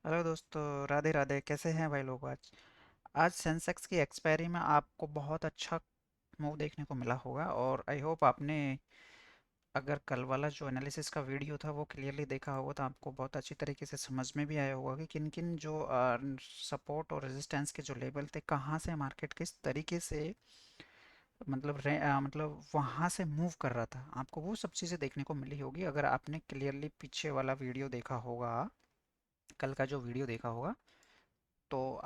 Hello दोस्तों, राधे राधे। कैसे हैं भाई लोग? आज आज सेंसेक्स की एक्सपायरी में आपको बहुत अच्छा मूव देखने को मिला होगा, और आई होप आपने अगर कल वाला जो एनालिसिस का वीडियो था वो क्लियरली देखा होगा तो आपको बहुत अच्छी तरीके से समझ में भी आया होगा कि किन किन जो सपोर्ट और रेजिस्टेंस के जो लेवल थे, कहाँ से मार्केट किस तरीके से मतलब वहाँ से मूव कर रहा था। आपको वो सब चीज़ें देखने को मिली होगी अगर आपने क्लियरली पीछे वाला वीडियो देखा होगा, कल का जो वीडियो देखा होगा। तो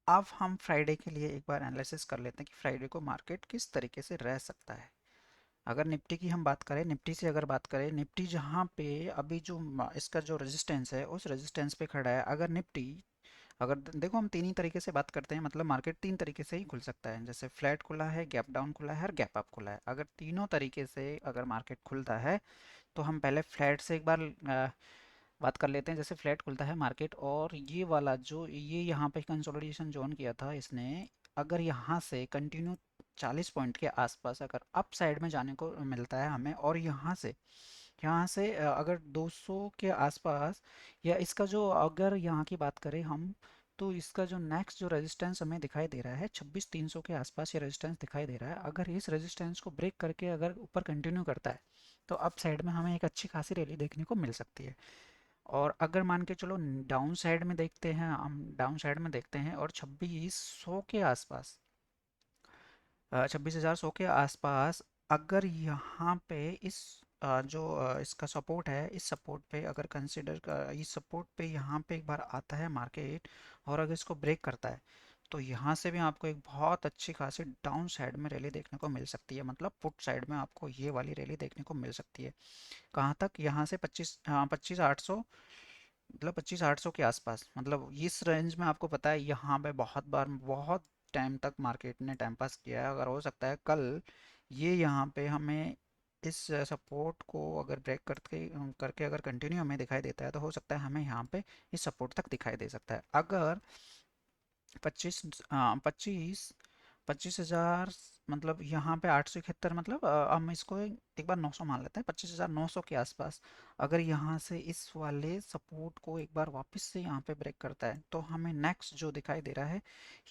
अब हम फ्राइडे के लिए एक बार एनालिसिस कर लेते हैं कि फ्राइडे को मार्केट किस तरीके से रह सकता है। अगर निफ्टी की हम बात करें, निफ्टी से अगर बात करें, निफ्टी जहाँ पे अभी जो इसका जो रेजिस्टेंस है उस रेजिस्टेंस पे खड़ा है। अगर निफ्टी अगर देखो, हम तीन ही तरीके से बात करते हैं, मतलब मार्केट तीन तरीके से ही खुल सकता है। जैसे फ्लैट खुला है, गैप डाउन खुला है और गैप अप खुला है। अगर तीनों तरीके से अगर मार्केट खुलता है तो हम पहले फ्लैट से एक बार बात कर लेते हैं। जैसे फ्लैट खुलता है मार्केट और ये वाला जो ये यहाँ पे कंसोलिडेशन जोन किया था इसने, अगर यहाँ से कंटिन्यू 40 पॉइंट के आसपास अगर अप साइड में जाने को मिलता है हमें, और यहाँ से अगर 200 के आसपास, या इसका जो अगर यहाँ की बात करें हम, तो इसका जो नेक्स्ट जो रेजिस्टेंस हमें दिखाई दे रहा है 26,300 के आसपास ये रेजिस्टेंस दिखाई दे रहा है। अगर इस रेजिस्टेंस को ब्रेक करके अगर ऊपर कंटिन्यू करता है तो अप साइड में हमें एक अच्छी खासी रैली देखने को मिल सकती है। और अगर मान के चलो डाउन साइड में देखते हैं, हम डाउन साइड में देखते हैं और 2600 के आसपास, 26,100 के आसपास, अगर यहाँ पे इस इसका सपोर्ट है, इस सपोर्ट पे अगर इस सपोर्ट पे यहाँ पे एक बार आता है मार्केट और अगर इसको ब्रेक करता है तो यहाँ से भी आपको एक बहुत अच्छी खासी डाउन साइड में रैली देखने को मिल सकती है। मतलब पुट साइड में आपको ये वाली रैली देखने को मिल सकती है। कहाँ तक? यहाँ से 25,800, मतलब 25,800 के आसपास। मतलब इस रेंज में आपको पता है यहाँ पे बहुत बार बहुत टाइम तक मार्केट ने टाइम पास किया है। अगर हो सकता है कल ये यहाँ पे हमें इस सपोर्ट को अगर ब्रेक करके करके अगर कंटिन्यू हमें दिखाई देता है तो हो सकता है हमें यहाँ पे इस सपोर्ट तक दिखाई दे सकता है। अगर 25 25,000, मतलब यहाँ पे 871, मतलब हम इसको एक बार 900 मान लेते हैं, 25,900 के आसपास। अगर यहाँ से इस वाले सपोर्ट को एक बार वापस से यहाँ पे ब्रेक करता है तो हमें नेक्स्ट जो दिखाई दे रहा है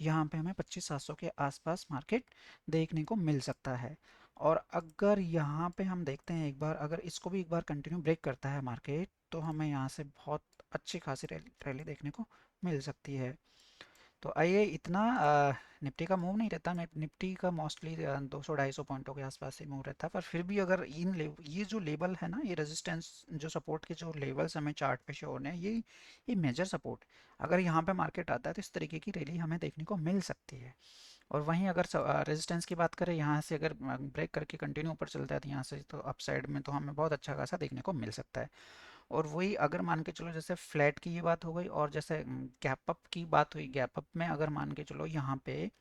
यहाँ पे हमें 25,700 के आसपास मार्केट देखने को मिल सकता है। और अगर यहाँ पे हम देखते हैं एक बार, अगर इसको भी एक बार कंटिन्यू ब्रेक करता है मार्केट तो हमें यहाँ से बहुत अच्छी खासी रैली देखने को मिल सकती है। तो आइए, इतना निफ्टी का मूव नहीं रहता। निफ्टी का मोस्टली 200-250 पॉइंटों के आसपास ही मूव रहता है, पर फिर भी अगर ये जो लेवल है ना, ये रेजिस्टेंस जो सपोर्ट के जो लेवल्स हमें चार्ट पे शो हो रहे हैं, ये मेजर सपोर्ट, अगर यहाँ पे मार्केट आता है तो इस तरीके की रैली हमें देखने को मिल सकती है। और वहीं अगर रेजिस्टेंस की बात करें, यहाँ से अगर ब्रेक करके कंटिन्यू ऊपर चलता है तो यहाँ से तो अप साइड में तो हमें बहुत अच्छा खासा देखने को मिल सकता है। और वही अगर मान के चलो, जैसे फ्लैट की ये बात हो गई, और जैसे गैप अप की बात हुई, गैप अप में अगर मान के चलो यहाँ पे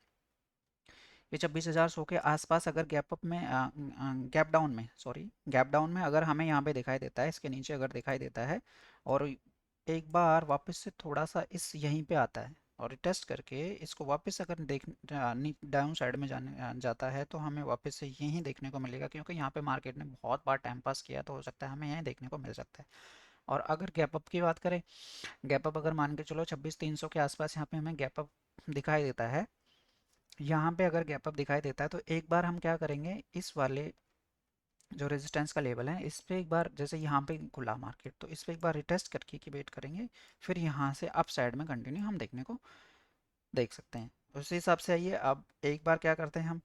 ये 26,100 के आसपास अगर गैप अप में गैप डाउन में, सॉरी, गैप डाउन में अगर हमें यहाँ पे दिखाई देता है, इसके नीचे अगर दिखाई देता है और एक बार वापस से थोड़ा सा इस यहीं पे आता है और टेस्ट करके इसको वापस अगर देख डाउन साइड में जाता है तो हमें वापस से यहीं देखने को मिलेगा, क्योंकि यहाँ पे मार्केट ने बहुत बार टाइम पास किया तो हो सकता है हमें यहीं देखने को मिल सकता है। और अगर गैप अप की बात करें, गैप अप अगर मान के चलो 26,300 के आसपास यहाँ पे हमें गैप अप दिखाई देता है, यहाँ पे अगर गैप अप दिखाई देता है तो एक बार हम क्या करेंगे, इस वाले जो रेजिस्टेंस का लेवल है इस पे एक बार, जैसे यहाँ पे खुला मार्केट तो इस पे एक बार रिटेस्ट करके की वेट करेंगे, फिर यहाँ से अप साइड में कंटिन्यू हम देखने को देख सकते हैं। उसी हिसाब से आइए अब एक बार क्या करते हैं, हम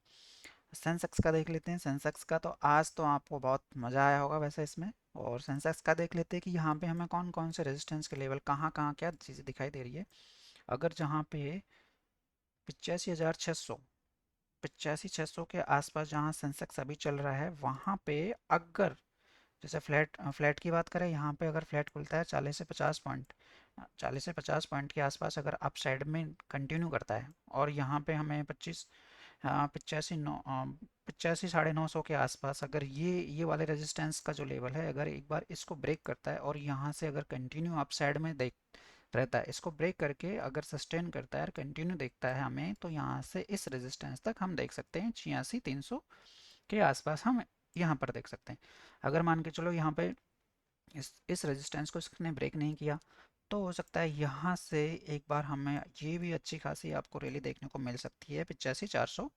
सेंसेक्स का देख लेते हैं। सेंसेक्स का तो आज तो आपको बहुत मज़ा आया होगा वैसे इसमें। और सेंसेक्स का देख लेते हैं कि यहाँ पे हमें कौन कौन से रेजिस्टेंस के लेवल, कहाँ कहाँ क्या चीज़ें दिखाई दे रही है। अगर जहाँ पे 85,600, 85,600 के आसपास जहाँ सेंसेक्स अभी चल रहा है, वहाँ पे अगर जैसे फ्लैट की बात करें, यहाँ पे अगर फ्लैट खुलता है 40 से 50 पॉइंट, 40 से 50 पॉइंट के आसपास अगर अप साइड में कंटिन्यू करता है और यहाँ पे हमें 85 साढ़े 900 के आसपास अगर ये वाले रेजिस्टेंस का जो लेवल है, अगर एक बार इसको ब्रेक करता है और यहाँ से अगर कंटिन्यू अप साइड में देख रहता है, इसको ब्रेक करके अगर सस्टेन करता है और कंटिन्यू देखता है हमें, तो यहाँ से इस रेजिस्टेंस तक हम देख सकते हैं 86,300 के आसपास हम यहाँ पर देख सकते हैं। अगर मान के चलो यहाँ पे इस रेजिस्टेंस को इसने ब्रेक नहीं किया तो हो सकता है यहाँ से एक बार हमें ये भी अच्छी खासी आपको रैली देखने को मिल सकती है, 85-400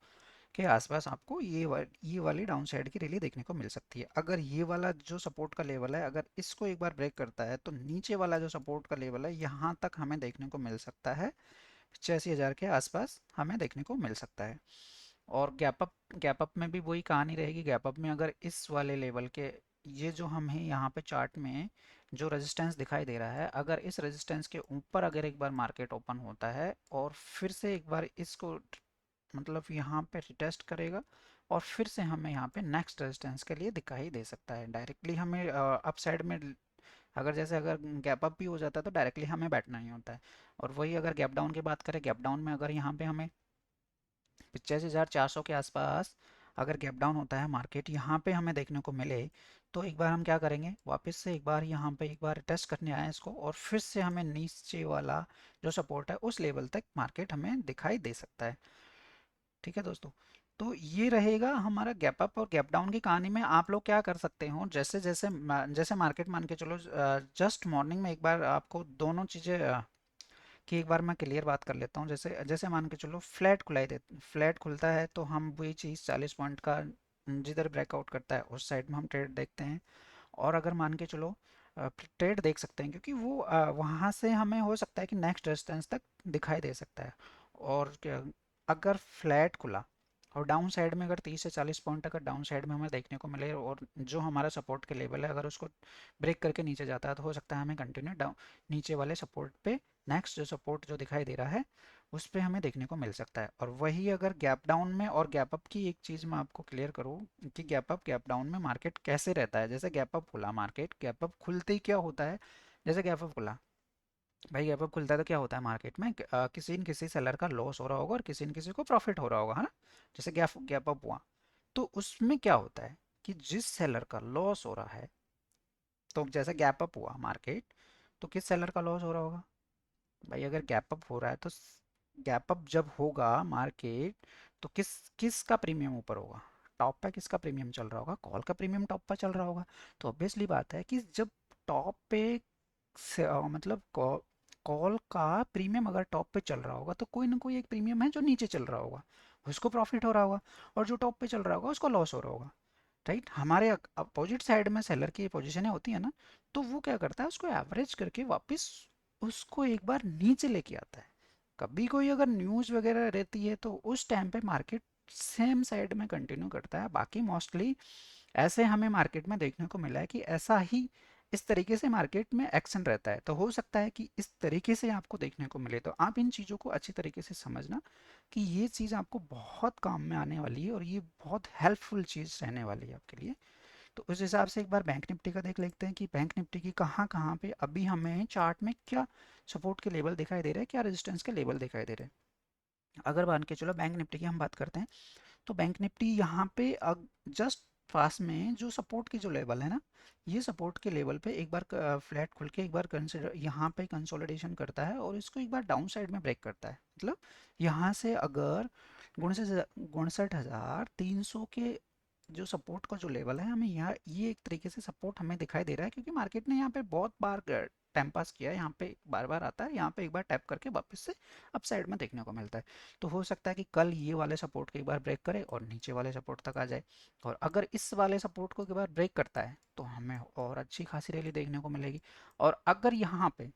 के आसपास आपको ये वाली डाउन साइड की रैली देखने को मिल सकती है। अगर ये वाला जो सपोर्ट का लेवल है, अगर इसको एक बार ब्रेक करता है तो नीचे वाला जो सपोर्ट का लेवल है यहाँ तक हमें देखने को मिल सकता है, 85,000 के आसपास हमें देखने को मिल सकता है। और गैप अप में भी वही कहानी रहेगी। गैप अप में अगर इस वाले लेवल के, ये जो हमें यहाँ पे चार्ट में जो रेजिस्टेंस दिखाई दे रहा है, अगर इस रेजिस्टेंस के ऊपर अगर एक बार मार्केट ओपन होता है और फिर से एक बार इसको मतलब यहाँ पे रिटेस्ट करेगा और फिर से हमें यहाँ पे नेक्स्ट रेजिस्टेंस के लिए दिखाई दे सकता है। डायरेक्टली हमें अप साइड में अगर गैप अप भी हो जाता है तो डायरेक्टली हमें बैठना ही होता है। और वही अगर गैप डाउन की बात करें, गैप डाउन में अगर यहाँ पे हमें 85,400 के आसपास अगर गैप डाउन होता है मार्केट, यहाँ पे हमें देखने को मिले, तो एक बार हम क्या करेंगे, वापस से एक बार यहाँ पे एक बार टेस्ट करने आए इसको और फिर से हमें नीचे वाला जो सपोर्ट है उस लेवल तक मार्केट हमें दिखाई दे सकता है। ठीक है दोस्तों, तो ये रहेगा हमारा गैप अप और गैप डाउन की कहानी में। आप लोग क्या कर सकते हो, जैसे जैसे जैसे मार्केट मान के चलो, जस्ट मॉर्निंग में एक बार आपको दोनों चीज़ें कि एक बार मैं क्लियर बात कर लेता हूँ। जैसे जैसे मान के चलो फ्लैट खुलता है तो हम वही चीज़ 40 पॉइंट का जिधर ब्रेकआउट करता है उस साइड में हम ट्रेड देखते हैं। और अगर मान के चलो ट्रेड देख सकते हैं, क्योंकि वो वहाँ से हमें हो सकता है कि नेक्स्ट रेजिस्टेंस तक दिखाई दे सकता है। और अगर फ्लैट खुला और डाउन साइड में अगर 30 से 40 पॉइंट अगर डाउन साइड में हमें देखने को मिले और जो हमारा सपोर्ट के लेवल है अगर उसको ब्रेक करके नीचे जाता है, तो हो सकता है हमें कंटिन्यू डाउन नीचे वाले सपोर्ट पे नेक्स्ट जो सपोर्ट जो दिखाई दे रहा है उस पे हमें देखने को मिल सकता है। और वही अगर गैप डाउन में और गैप अप की एक चीज़ मैं आपको क्लियर करूँ कि गैप अप गैप डाउन में मार्केट कैसे रहता है। जैसे गैप अप खुला मार्केट, गैप अप खुलते ही क्या होता है, जैसे गैप अप खुला भाई, गैप अप खुलता है तो क्या होता है मार्केट में, किसी न किसी सेलर का लॉस हो रहा होगा और किसी न किसी को प्रॉफिट हो रहा होगा, है ना। जैसे गैप गैप अप हुआ तो उसमें क्या होता है कि जिस सेलर का लॉस हो रहा है, तो जैसे गैप अप हुआ मार्केट तो किस सेलर का लॉस हो रहा होगा भाई, अगर गैप अप हो रहा है तो गैप अप जब होगा मार्केट तो किस किस का प्रीमियम ऊपर होगा, टॉप पे किसका प्रीमियम चल रहा होगा, कॉल का प्रीमियम टॉप पे चल रहा होगा। तो ऑब्वियसली बात है कि जब टॉप पे मतलब कॉल का प्रीमियम अगर टॉप पे चल रहा होगा तो कोई ना कोई एक प्रीमियम है जो नीचे चल रहा होगा, उसको प्रॉफिट हो रहा होगा, और जो टॉप पे चल रहा होगा उसको लॉस हो रहा होगा। राइट, हमारे अपोजिट साइड में सेलर की पोजीशनें होती है ना, तो वो क्या करता है उसको एवरेज करके वापस उसको एक बार नीचे लेके आता है। कभी कोई अगर न्यूज़ वगैरह रहती है तो उस टाइम पे मार्केट सेम साइड में कंटिन्यू करता है। बाकी मोस्टली ऐसे हमें मार्केट में देखने को मिला है कि ऐसा ही इस तरीके से मार्केट में एक्शन रहता है। तो हो सकता है कि इस तरीके से आपको देखने को मिले, तो आप इन चीज़ों को अच्छी तरीके से समझना कि ये चीज़ आपको बहुत काम में आने वाली है और ये बहुत हेल्पफुल चीज़ रहने वाली है आपके लिए। तो उस हिसाब से एक बार बैंक निफ्टी का देख लेते हैं कि बैंक निफ्टी की कहाँ कहाँ पे अभी हमें चार्ट में क्या सपोर्ट के लेवल दिखाई दे रहे हैं, क्या रेजिस्टेंस के लेवल दिखाई दे रहे हैं। अगर मान के चलो बैंक निफ्टी की हम बात करते हैं, तो बैंक निफ्टी यहाँ पे जस्ट पास में जो सपोर्ट की जो लेवल है ना, ये सपोर्ट के लेवल पे एक बार फ्लैट खुल के एक बार कंसिडर यहाँ पे कंसोलिडेशन करता है और इसको एक बार डाउन साइड में ब्रेक करता है। मतलब यहाँ से अगर 59,300 के जो सपोर्ट का जो लेवल है, हमें यहाँ ये एक तरीके से सपोर्ट हमें दिखाई दे रहा है, क्योंकि मार्केट ने यहाँ पे बहुत बार टाइम पास किया है, यहाँ पे बार बार आता है, यहाँ पे एक बार टैप करके वापस से अप साइड में देखने को मिलता है। तो हो सकता है कि कल ये वाले सपोर्ट को एक बार ब्रेक करे और नीचे वाले सपोर्ट तक आ जाए। और अगर इस वाले सपोर्ट को एक बार ब्रेक करता है तो हमें और अच्छी खासी रैली देखने को मिलेगी। और अगर यहाँ पे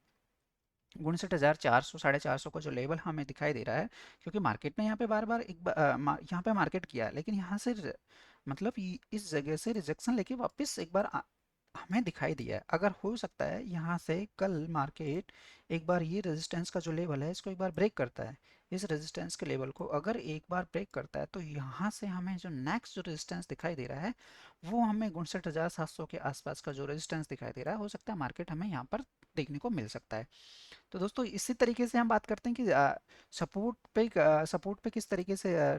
59,400 450 का जो लेवल हमें दिखाई दे रहा है, क्योंकि मार्केट ने यहाँ पे बार बार यहाँ पे मार्केट किया है, लेकिन यहाँ से मतलब इस जगह से रिजेक्शन लेके वापस एक बार हमें दिखाई दिया है। अगर हो सकता है यहाँ से कल मार्केट एक बार ये रेजिस्टेंस का जो लेवल है इसको एक बार ब्रेक करता है, इस रेजिस्टेंस के लेवल को अगर एक बार ब्रेक करता है तो यहाँ से हमें जो नेक्स्ट जो रेजिस्टेंस दिखाई दे रहा है वो हमें 59,700 के आसपास का जो रेजिस्टेंस दिखाई दे रहा है, हो सकता है मार्केट हमें यहाँ पर देखने को मिल सकता है। तो दोस्तों इसी तरीके से हम बात करते हैं कि सपोर्ट पे किस तरीके से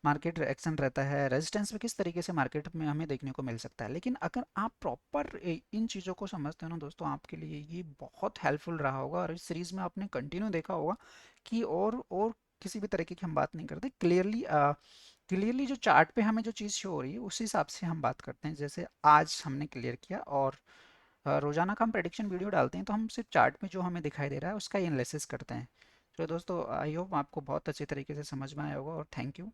मार्केट एक्शन रहता है, रेजिस्टेंस पे किस तरीके से मार्केट में हमें देखने को मिल सकता है। लेकिन अगर आप प्रॉपर इन चीज़ों को समझते हो ना दोस्तों, आपके लिए ये बहुत हेल्पफुल रहा होगा। और इस सीरीज़ में आपने कंटिन्यू देखा होगा कि और किसी भी तरीके की हम बात नहीं करते, क्लियरली जो चार्ट पे हमें जो चीज़ शो हो रही है उस हिसाब से हम बात करते हैं, जैसे आज हमने क्लियर किया। और रोजाना का हम प्रेडिक्शन वीडियो डालते हैं, तो हम सिर्फ चार्ट में जो हमें दिखाई दे रहा है उसका ही एनालिसिस करते हैं। तो दोस्तों, आई होप आपको बहुत अच्छे तरीके से समझ में आया होगा, और थैंक यू।